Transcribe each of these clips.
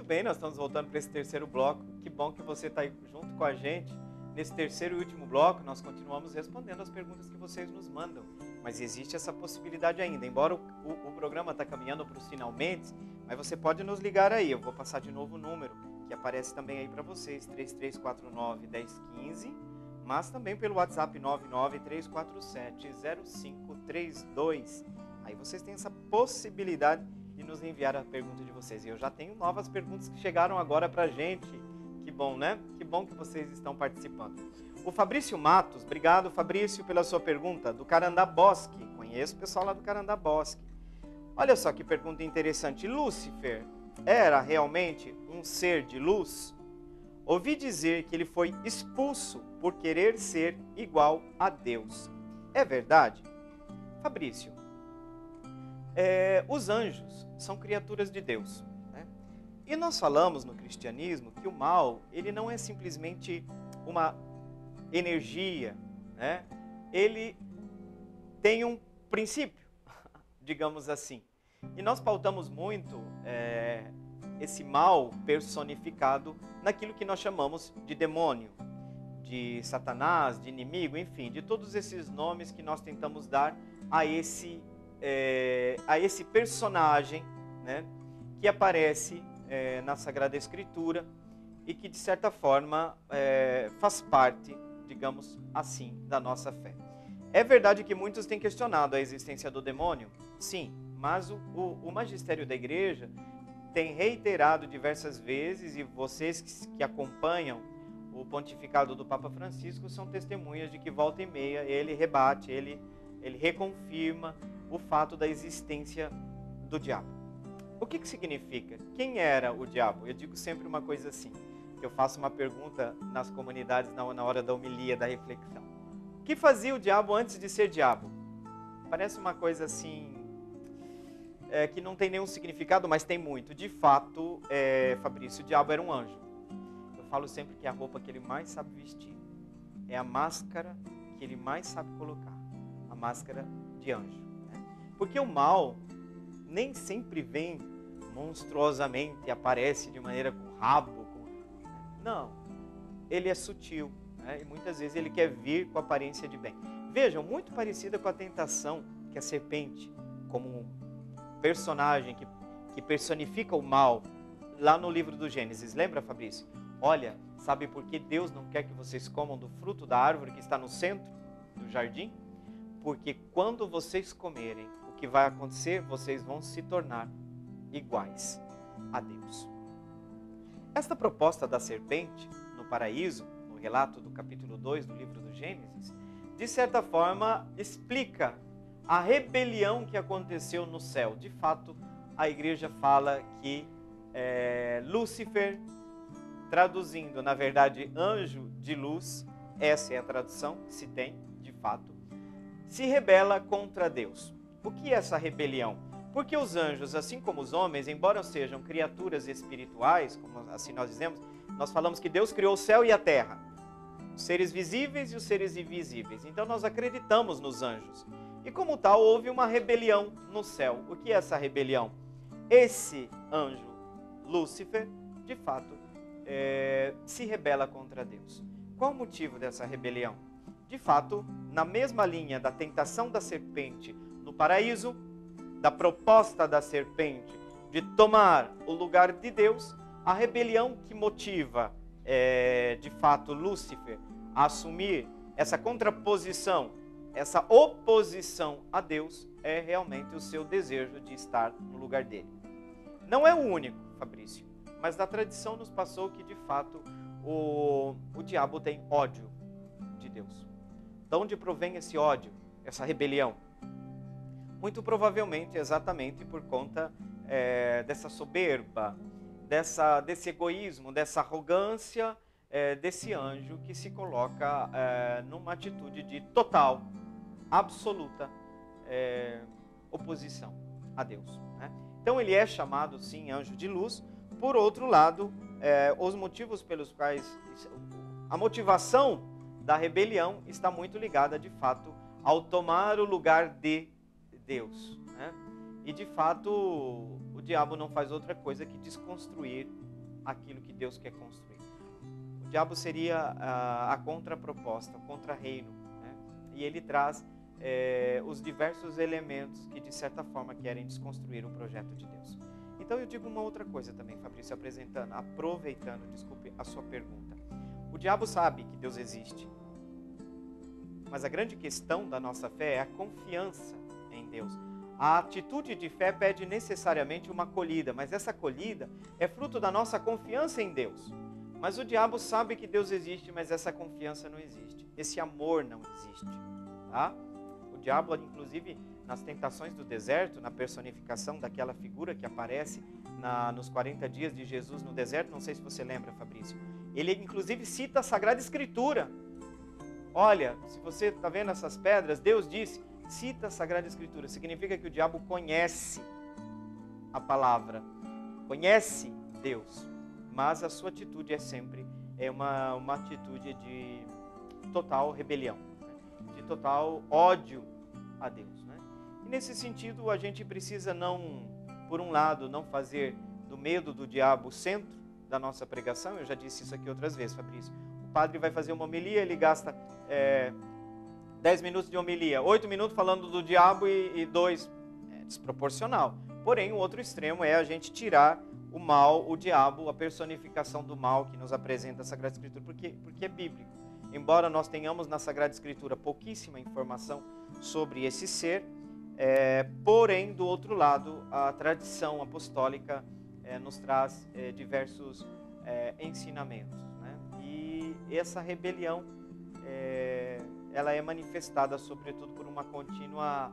Muito bem, nós estamos voltando para esse terceiro bloco. Que bom que você está aí junto com a gente. Nesse terceiro e último bloco, nós continuamos respondendo as perguntas que vocês nos mandam. Mas existe essa possibilidade ainda. Embora o programa está caminhando para os finalmente, mas você pode nos ligar aí. Eu vou passar de novo o número, que aparece também aí para vocês, 3349-1015, mas também pelo WhatsApp 993470532. Aí vocês têm essa possibilidade de nos enviar a pergunta de vocês. E eu já tenho novas perguntas que chegaram agora para a gente. Que bom, né? Que bom que vocês estão participando. O Fabrício Matos, obrigado Fabrício pela sua pergunta, do Carandá Bosque. Conheço o pessoal lá do Carandá Bosque. Olha só que pergunta interessante. Lúcifer era realmente um ser de luz? Ouvi dizer que ele foi expulso por querer ser igual a Deus. É verdade? Fabrício, os anjos são criaturas de Deus. E nós falamos no cristianismo que o mal, ele não é simplesmente uma energia, né? Ele tem um princípio, digamos assim. E nós pautamos muito esse mal personificado naquilo que nós chamamos de demônio, de Satanás, de inimigo, enfim, de todos esses nomes que nós tentamos dar a esse personagem, né, que aparece na Sagrada Escritura e que, de certa forma, faz parte, digamos assim, da nossa fé. É verdade que muitos têm questionado a existência do demônio? Sim, mas o magistério da igreja tem reiterado diversas vezes, e vocês que acompanham o pontificado do Papa Francisco são testemunhas de que volta e meia ele rebate, ele reconfirma o fato da existência do diabo. O que significa? Quem era o diabo? Eu digo sempre uma coisa assim, que eu faço uma pergunta nas comunidades na hora da homilia, da reflexão. O que fazia o diabo antes de ser diabo? Parece uma coisa assim, que não tem nenhum significado, mas tem muito. De fato, Fabrício, o diabo era um anjo. Eu falo sempre que é a roupa que ele mais sabe vestir. É a máscara que ele mais sabe colocar. A máscara de anjo. Né? Porque o mal nem sempre vem monstruosamente, aparece de maneira com rabo. Não, ele é sutil, né? E muitas vezes ele quer vir com aparência de bem. Vejam, muito parecida com a tentação que a serpente, como um personagem que personifica o mal, lá no livro do Gênesis. Lembra, Fabrício? Olha, sabe por que Deus não quer que vocês comam do fruto da árvore que está no centro do jardim? Porque quando vocês comerem, o que vai acontecer? Vocês vão se tornar iguais a Deus. Esta proposta da serpente no paraíso, no relato do capítulo 2 do livro do Gênesis, de certa forma explica a rebelião que aconteceu no céu. De fato, a igreja fala que Lúcifer, traduzindo, na verdade, anjo de luz, essa é a tradução que se tem, de fato, se rebela contra Deus. O que é essa rebelião? Porque os anjos, assim como os homens, embora sejam criaturas espirituais, como assim nós dizemos, nós falamos que Deus criou o céu e a terra, os seres visíveis e os seres invisíveis. Então nós acreditamos nos anjos. E como tal, houve uma rebelião no céu. O que é essa rebelião? Esse anjo, Lúcifer, de fato, se rebela contra Deus. Qual o motivo dessa rebelião? De fato, na mesma linha da tentação da serpente no paraíso, da proposta da serpente de tomar o lugar de Deus, a rebelião que motiva, de fato, Lúcifer a assumir essa contraposição, essa oposição a Deus, é realmente o seu desejo de estar no lugar dele. Não é o único, Fabrício, mas da tradição nos passou que, de fato, o diabo tem ódio de Deus. De onde provém esse ódio, essa rebelião? Muito provavelmente, exatamente por conta dessa soberba, desse egoísmo, dessa arrogância, desse anjo que se coloca numa atitude de total, absoluta oposição a Deus. Né? Então ele é chamado, sim, anjo de luz. Por outro lado, os motivos pelos quais a motivação da rebelião está muito ligada, de fato, ao tomar o lugar de Deus. Né? E, de fato, o diabo não faz outra coisa que desconstruir aquilo que Deus quer construir. O diabo seria a contraproposta, o contra-reino, né? E ele traz os diversos elementos que, de certa forma, querem desconstruir o projeto de Deus. Então eu digo uma outra coisa também, Fabrício, aproveitando, desculpe, a sua pergunta. O diabo sabe que Deus existe, mas a grande questão da nossa fé é a confiança em Deus. A atitude de fé pede necessariamente uma acolhida, mas essa acolhida é fruto da nossa confiança em Deus. Mas o diabo sabe que Deus existe, mas essa confiança não existe. Esse amor não existe, tá? O diabo, inclusive, nas tentações do deserto, na personificação daquela figura que aparece nos 40 dias de Jesus no deserto, não sei se você lembra, Fabrício, ele inclusive cita a Sagrada Escritura. Olha, se você está vendo essas pedras, Deus disse, cita a Sagrada Escritura. Significa que o diabo conhece a palavra, conhece Deus, mas a sua atitude é sempre uma atitude de total rebelião, né? De total ódio a Deus, né? E nesse sentido, a gente precisa não, por um lado, não fazer do medo do diabo o centro da nossa pregação. Eu já disse isso aqui outras vezes, Fabrício. O padre vai fazer uma homilia, ele gasta 10 minutos de homilia, 8 minutos falando do diabo e 2, desproporcional. Porém, o outro extremo é a gente tirar o mal, o diabo, a personificação do mal que nos apresenta a Sagrada Escritura, porque é bíblico. Embora nós tenhamos na Sagrada Escritura pouquíssima informação sobre esse ser, porém, do outro lado, a tradição apostólica nos traz diversos ensinamentos, né? E essa rebelião, ela é manifestada, sobretudo, por uma contínua,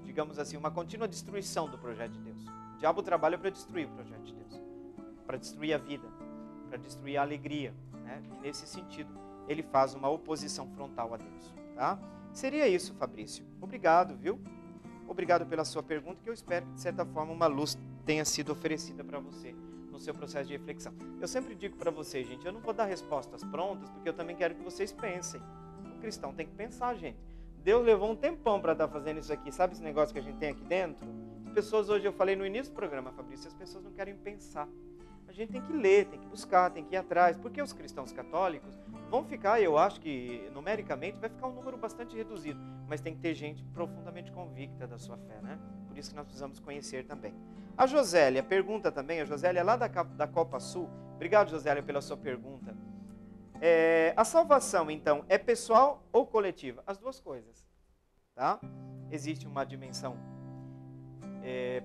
digamos assim, uma contínua destruição do projeto de Deus. O diabo trabalha para destruir o projeto de Deus, para destruir a vida, para destruir a alegria, né? E nesse sentido, ele faz uma oposição frontal a Deus, tá? Seria isso, Fabrício. Obrigado, viu? Obrigado pela sua pergunta, que eu espero que, de certa forma, uma luz tenha sido oferecida para você no seu processo de reflexão. Eu sempre digo para vocês, gente, eu não vou dar respostas prontas, porque eu também quero que vocês pensem. O cristão tem que pensar, gente. Deus levou um tempão para estar fazendo isso aqui. Sabe esse negócio que a gente tem aqui dentro? As pessoas, hoje eu falei no início do programa, Fabrício, as pessoas não querem pensar. A gente tem que ler, tem que buscar, tem que ir atrás. Porque os cristãos católicos vão ficar, eu acho que numericamente vai ficar um número bastante reduzido, mas tem que ter gente profundamente convicta da sua fé, né? Por isso que nós precisamos conhecer também. A Josélia pergunta também, a Josélia lá da Copa Sul. Obrigado, Josélia, pela sua pergunta. A salvação, então, é pessoal ou coletiva? As duas coisas, tá? Existe uma dimensão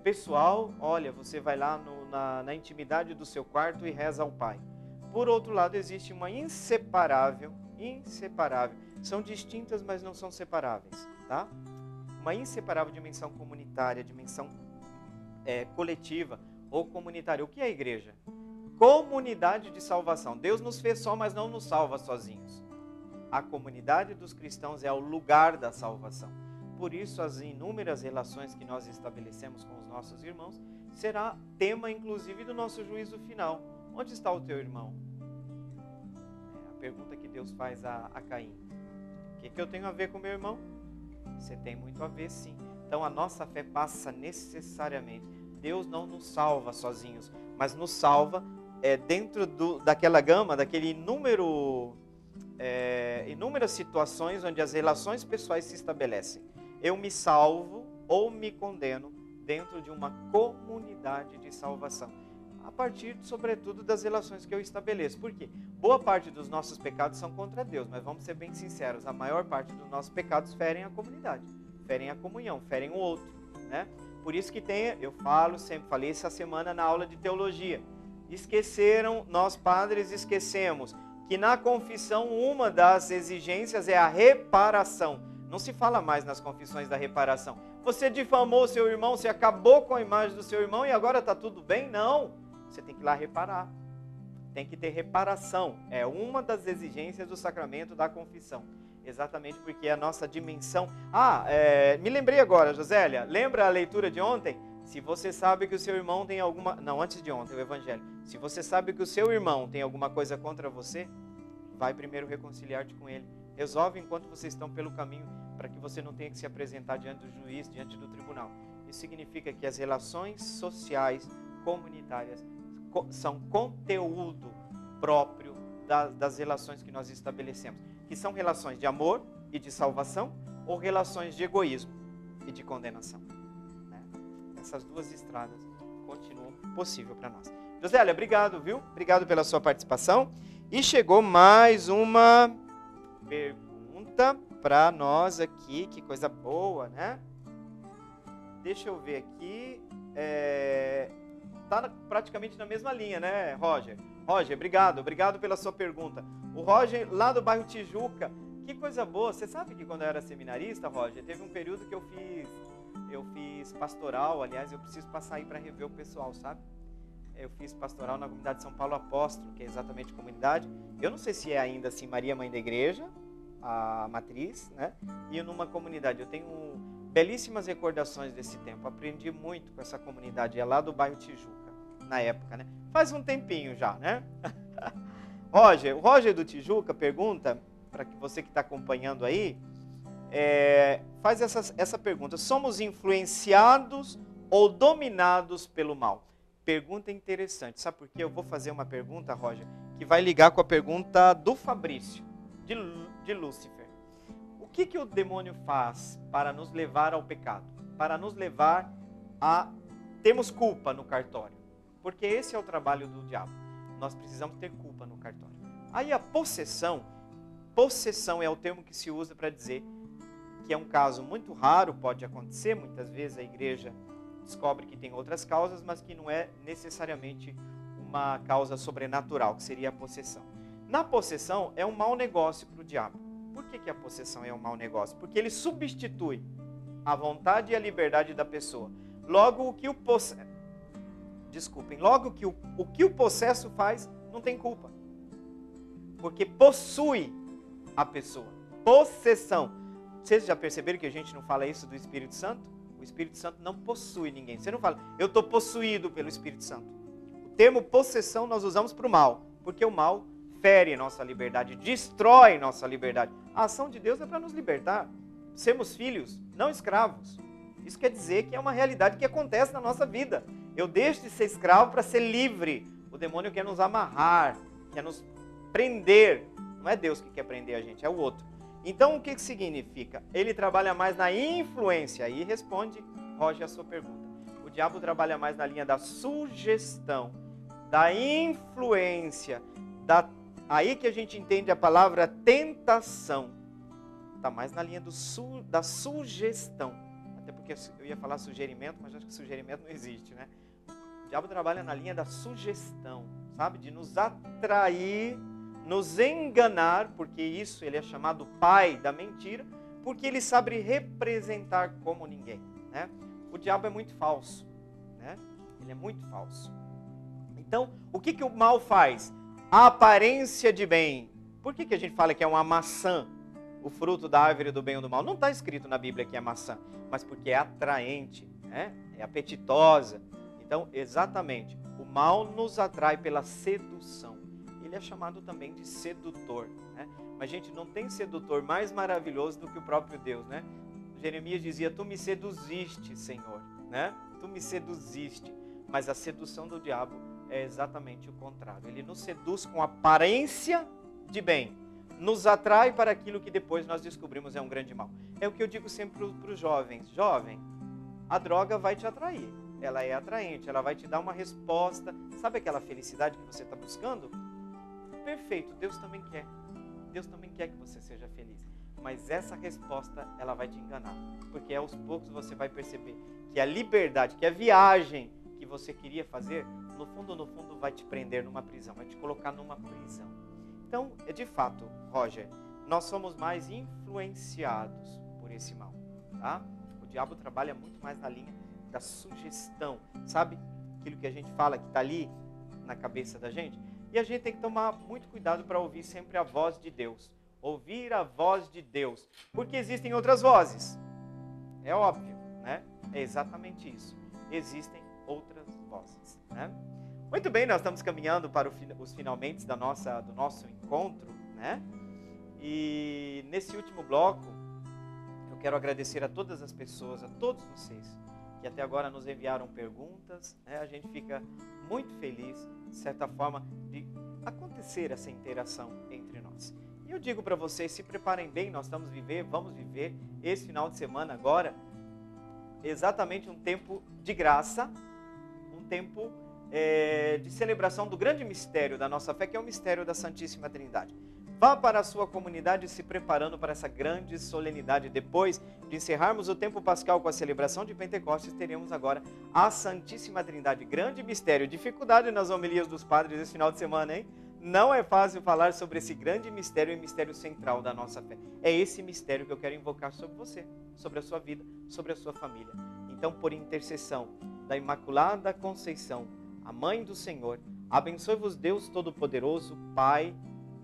pessoal, olha, você vai lá na intimidade do seu quarto e reza ao Pai. Por outro lado, existe uma inseparável, são distintas, mas não são separáveis, tá? Uma inseparável dimensão comunitária, dimensão coletiva ou comunitária. O que é a igreja? Comunidade de salvação. Deus nos fez só, mas não nos salva sozinhos. A comunidade dos cristãos é o lugar da salvação. Por isso, as inúmeras relações que nós estabelecemos com os nossos irmãos será tema, inclusive, do nosso juízo final. Onde está o teu irmão? A pergunta que Deus faz a Caim. O que eu tenho a ver com meu irmão? Você tem muito a ver, sim. Então, a nossa fé passa necessariamente. Deus não nos salva sozinhos, mas nos salva dentro daquela gama, daquele inúmeras situações onde as relações pessoais se estabelecem. Eu me salvo ou me condeno dentro de uma comunidade de salvação, a partir, sobretudo, das relações que eu estabeleço. Por quê? Boa parte dos nossos pecados são contra Deus, mas vamos ser bem sinceros, a maior parte dos nossos pecados ferem a comunidade, ferem a comunhão, ferem o outro, né? Por isso que eu sempre falei essa semana na aula de teologia, nós padres esquecemos que na confissão uma das exigências é a reparação. Não se fala mais nas confissões da reparação. Você difamou seu irmão, você acabou com a imagem do seu irmão e agora está tudo bem? Não. Você tem que ir lá reparar. Tem que ter reparação. É uma das exigências do sacramento da confissão. Exatamente porque a nossa dimensão... me lembrei agora, Josélia. Lembra a leitura de ontem? Se você sabe que o seu irmão tem alguma... Não, antes de ontem, o Evangelho. Se você sabe que o seu irmão tem alguma coisa contra você, vai primeiro reconciliar-te com ele. Resolve enquanto vocês estão pelo caminho, para que você não tenha que se apresentar diante do juiz, diante do tribunal. Isso significa que as relações sociais, comunitárias, são conteúdo próprio das relações que nós estabelecemos, que são relações de amor e de salvação, ou relações de egoísmo e de condenação. Né? Essas duas estradas continuam possível para nós. Josélia, obrigado, viu? Obrigado pela sua participação. E chegou mais uma pergunta para nós aqui, que coisa boa, né? Deixa eu ver aqui. Está praticamente na mesma linha, né, Roger? Roger, obrigado pela sua pergunta. O Roger, lá do bairro Tijuca, que coisa boa. Você sabe que quando eu era seminarista, Roger, teve um período que eu fiz pastoral. Aliás, eu preciso passar aí para rever o pessoal, sabe? Eu fiz pastoral na comunidade de São Paulo Apóstolo, que é exatamente comunidade. Eu não sei se é ainda assim Maria Mãe da Igreja, a matriz, né? E numa comunidade. Eu tenho belíssimas recordações desse tempo. Aprendi muito com essa comunidade. É lá do bairro Tijuca, na época, né? Faz um tempinho já, né? O Roger do Tijuca pergunta, para você que está acompanhando aí, faz essa pergunta: somos influenciados ou dominados pelo mal? Pergunta interessante. Sabe por quê? Eu vou fazer uma pergunta, Roger, que vai ligar com a pergunta do Fabrício, de Lúcifer. O que o demônio faz para nos levar ao pecado? Para nos levar a termos culpa no cartório. Porque esse é o trabalho do diabo. Nós precisamos ter culpa no cartório. Aí a possessão é o termo que se usa para dizer que é um caso muito raro, pode acontecer, muitas vezes a igreja descobre que tem outras causas, mas que não é necessariamente uma causa sobrenatural, que seria a possessão. Na possessão é um mau negócio para o diabo. Por que a possessão é um mau negócio? Porque ele substitui a vontade e a liberdade da pessoa. Logo, o que o possesso faz não tem culpa. Porque possui a pessoa. Possessão. Vocês já perceberam que a gente não fala isso do Espírito Santo? O Espírito Santo não possui ninguém. Você não fala, eu estou possuído pelo Espírito Santo. O termo possessão nós usamos para o mal, porque o mal fere nossa liberdade, destrói nossa liberdade. A ação de Deus é para nos libertar. Sermos filhos, não escravos. Isso quer dizer que é uma realidade que acontece na nossa vida. Eu deixo de ser escravo para ser livre. O demônio quer nos amarrar, quer nos prender. Não é Deus que quer prender a gente, é o outro. Então, o que significa? Ele trabalha mais na influência. Aí responde, Roger, a sua pergunta. O diabo trabalha mais na linha da sugestão, da influência, aí que a gente entende a palavra tentação. Está mais na linha da sugestão. Até porque eu ia falar sugerimento, mas acho que sugerimento não existe, né? O diabo trabalha na linha da sugestão, sabe? De nos atrair, nos enganar, porque isso ele é chamado pai da mentira, porque ele sabe representar como ninguém, né? O diabo é muito falso, né? Ele é muito falso. Então, o que o mal faz? A aparência de bem. Por que a gente fala que é uma maçã, o fruto da árvore do bem ou do mal? Não está escrito na Bíblia que é maçã, mas porque é atraente, né? É apetitosa. Então, exatamente, o mal nos atrai pela sedução. Ele é chamado também de sedutor, né? Mas, gente, não tem sedutor mais maravilhoso do que o próprio Deus, né? Jeremias dizia, tu me seduziste, Senhor, né? Tu me seduziste. Mas a sedução do diabo é exatamente o contrário. Ele nos seduz com aparência de bem. Nos atrai para aquilo que depois nós descobrimos é um grande mal. É o que eu digo sempre para os jovens. Jovem, a droga vai te atrair. Ela é atraente, ela vai te dar uma resposta. Sabe aquela felicidade que você está buscando? Perfeito, Deus também quer. Deus também quer que você seja feliz. Mas essa resposta, ela vai te enganar. Porque aos poucos você vai perceber que a liberdade, que a viagem que você queria fazer, no fundo vai te prender numa prisão, vai te colocar numa prisão. Então, de fato, Roger, nós somos mais influenciados por esse mal, tá? O diabo trabalha muito mais na linha da sugestão, sabe? Aquilo que a gente fala que está ali na cabeça da gente. E a gente tem que tomar muito cuidado para ouvir sempre a voz de Deus. Ouvir a voz de Deus. Porque existem outras vozes. É óbvio, né? É exatamente isso. Existem outras vozes, né? Muito bem, nós estamos caminhando para os finalmente do nosso encontro, né? E nesse último bloco, eu quero agradecer a todas as pessoas, a todos vocês, que até agora nos enviaram perguntas. A gente fica muito feliz, de certa forma, de acontecer essa interação entre nós. E eu digo para vocês, se preparem bem, nós vamos viver esse final de semana agora, exatamente um tempo de graça, um tempo de celebração do grande mistério da nossa fé, que é o mistério da Santíssima Trindade. Vá para a sua comunidade se preparando para essa grande solenidade. Depois de encerrarmos o tempo pascal com a celebração de Pentecostes, teremos agora a Santíssima Trindade. Grande mistério. Dificuldade nas homilias dos padres esse final de semana, hein? Não é fácil falar sobre esse grande mistério e mistério central da nossa fé. É esse mistério que eu quero invocar sobre você, sobre a sua vida, sobre a sua família. Então, por intercessão da Imaculada Conceição, a Mãe do Senhor, abençoe-vos Deus Todo-Poderoso, Pai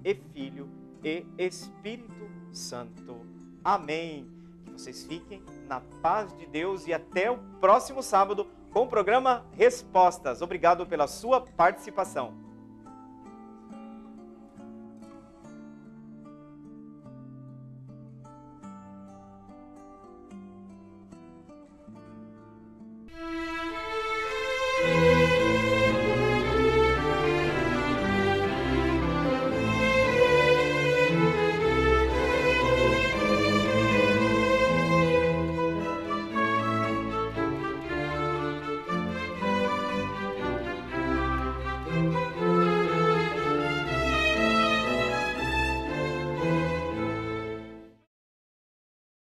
e Filho e Espírito Santo. Amém. Que vocês fiquem na paz de Deus e até o próximo sábado com o programa Respostas. Obrigado pela sua participação.